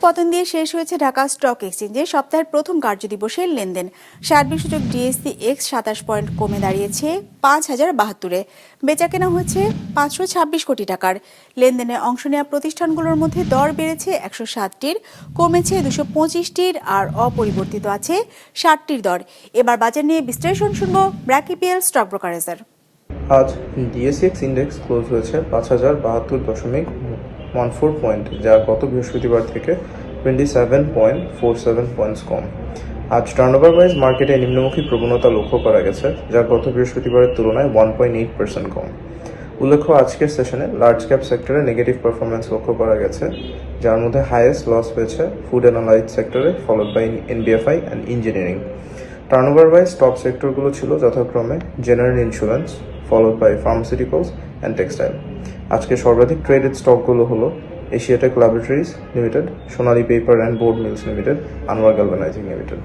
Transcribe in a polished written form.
পতন দিয়ে শেষ হয়েছে ঢাকা স্টক এক্সচেঞ্জে সপ্তাহের প্রথম কার্যদিবসের লেনদেন। সার্বিক সূচক ডিএসসি এক্স 27 পয়েন্ট কমে দাঁড়িয়েছে 5072-এ। বেচাকেনা হয়েছে 526 কোটি টাকার। লেনদেনে অংশ নেওয়া প্রতিষ্ঠানগুলোর মধ্যে দর বেড়েছে 107টির, কমেছে 225টির, আর অপরিবর্তিত আছে 60টির দর। এবার বাজার নিয়ে বিশ্লেষণ শুনবো ব্র্যাক-ইপিএল স্টক ব্রোকারেজের। আজ ডিএসইএক্স ইন্ডেক্স ক্লোজ হয়েছে 5072.14 পয়েন্ট, যা গত বৃহস্পতিবার থেকে 27.47 পয়েন্টস কম। আজ টার্নওভার ওয়াইজ মার্কেটে নিম্নমুখী প্রবণতা লক্ষ্য করা গেছে, যা গত বৃহস্পতিবারের তুলনায় 1.8% কম। উল্লেখ্য, আজকের সেশনে লার্জ ক্যাপ সেক্টরে নেগেটিভ পারফরমেন্স লক্ষ্য করা গেছে, যার মধ্যে হাইয়েস্ট লস হয়েছে ফুড অ্যান্ড অ্যালাইড সেক্টরে, followed by NBFI and engineering. Turnover wise top সেক্টরগুলো ছিল যথাক্রমে general insurance, followed by pharmaceuticals and textile. আজকে সর্বাধিক ট্রেডেড স্টকগুলো হলো Asiatic laboratories limited, Sonali paper and board mills limited, Anwar galvanising limited.